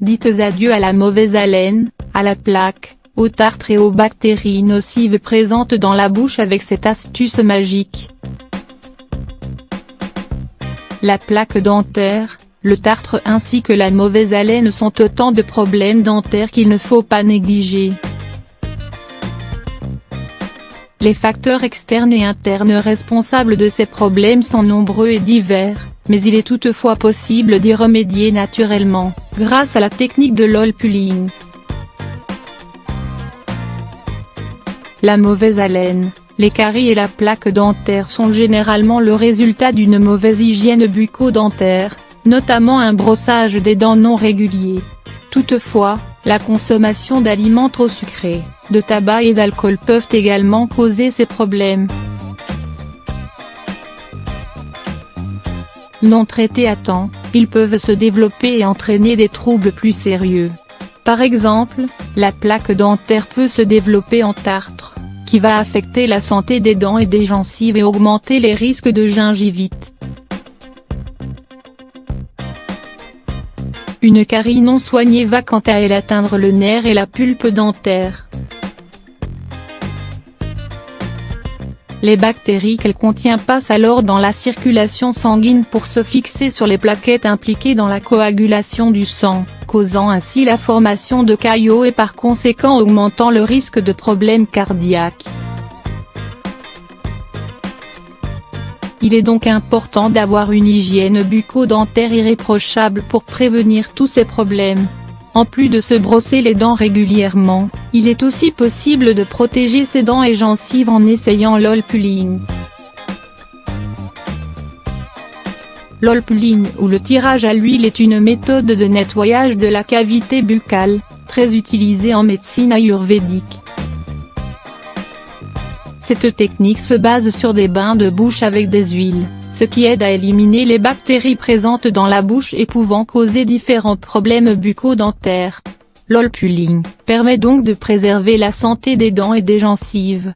Dites adieu à la mauvaise haleine, à la plaque, au tartre et aux bactéries nocives présentes dans la bouche avec cette astuce magique. La plaque dentaire, le tartre ainsi que la mauvaise haleine sont autant de problèmes dentaires qu'il ne faut pas négliger. Les facteurs externes et internes responsables de ces problèmes sont nombreux et divers, mais il est toutefois possible d'y remédier naturellement, grâce à la technique de l'oil pulling. La mauvaise haleine, les caries et la plaque dentaire sont généralement le résultat d'une mauvaise hygiène bucco-dentaire, notamment un brossage des dents non régulier. Toutefois, la consommation d'aliments trop sucrés, de tabac et d'alcool peuvent également causer ces problèmes. Non traités à temps, ils peuvent se développer et entraîner des troubles plus sérieux. Par exemple, la plaque dentaire peut se développer en tartre, qui va affecter la santé des dents et des gencives et augmenter les risques de gingivite. Une carie non soignée va quant à elle atteindre le nerf et la pulpe dentaire. Les bactéries qu'elle contient passent alors dans la circulation sanguine pour se fixer sur les plaquettes impliquées dans la coagulation du sang, causant ainsi la formation de caillots et par conséquent augmentant le risque de problèmes cardiaques. Il est donc important d'avoir une hygiène bucco-dentaire irréprochable pour prévenir tous ces problèmes. En plus de se brosser les dents régulièrement, il est aussi possible de protéger ses dents et gencives en essayant l'oil pulling. L'oil pulling ou le tirage à l'huile est une méthode de nettoyage de la cavité buccale, très utilisée en médecine ayurvédique. Cette technique se base sur des bains de bouche avec des huiles, ce qui aide à éliminer les bactéries présentes dans la bouche et pouvant causer différents problèmes bucco-dentaires. L'oil pulling permet donc de préserver la santé des dents et des gencives.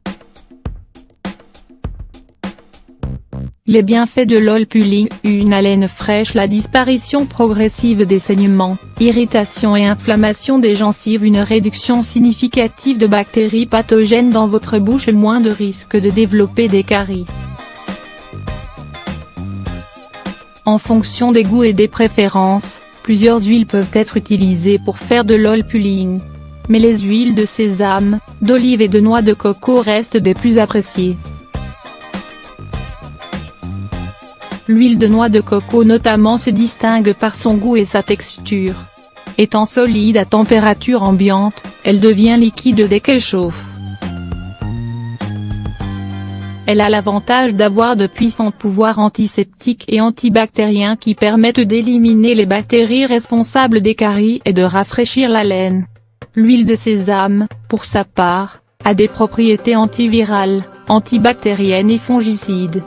Les bienfaits de l'oil pulling: une haleine fraîche, la disparition progressive des saignements, irritation et inflammation des gencives, une réduction significative de bactéries pathogènes dans votre bouche et moins de risque de développer des caries. En fonction des goûts et des préférences, plusieurs huiles peuvent être utilisées pour faire de l'oil pulling. Mais les huiles de sésame, d'olive et de noix de coco restent des plus appréciées. L'huile de noix de coco notamment se distingue par son goût et sa texture. Étant solide à température ambiante, elle devient liquide dès qu'elle chauffe. Elle a l'avantage d'avoir de puissants pouvoirs antiseptiques et antibactériens qui permettent d'éliminer les bactéries responsables des caries et de rafraîchir la laine. L'huile de sésame, pour sa part, a des propriétés antivirales, antibactériennes et fongicides.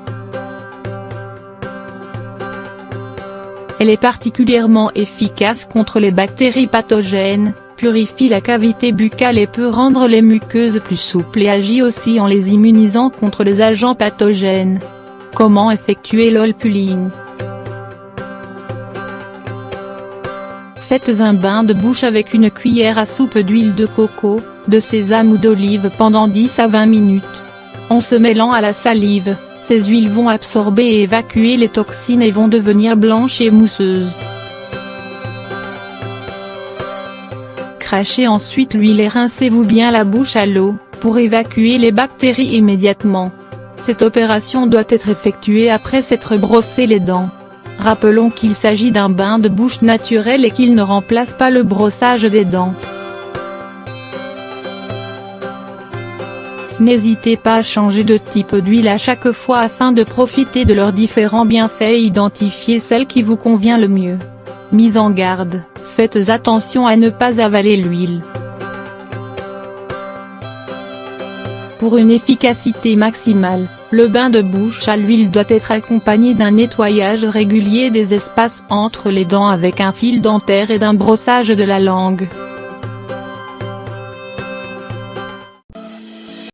Elle est particulièrement efficace contre les bactéries pathogènes, purifie la cavité buccale et peut rendre les muqueuses plus souples et agit aussi en les immunisant contre les agents pathogènes. Comment effectuer l'oil pulling? Faites un bain de bouche avec une cuillère à soupe d'huile de coco, de sésame ou d'olive pendant 10 à 20 minutes. En se mêlant à la salive, ces huiles vont absorber et évacuer les toxines et vont devenir blanches et mousseuses. Crachez ensuite l'huile et rincez-vous bien la bouche à l'eau, pour évacuer les bactéries immédiatement. Cette opération doit être effectuée après s'être brossé les dents. Rappelons qu'il s'agit d'un bain de bouche naturel et qu'il ne remplace pas le brossage des dents. N'hésitez pas à changer de type d'huile à chaque fois afin de profiter de leurs différents bienfaits et identifier celle qui vous convient le mieux. Mise en garde, faites attention à ne pas avaler l'huile. Pour une efficacité maximale, le bain de bouche à l'huile doit être accompagné d'un nettoyage régulier des espaces entre les dents avec un fil dentaire et d'un brossage de la langue.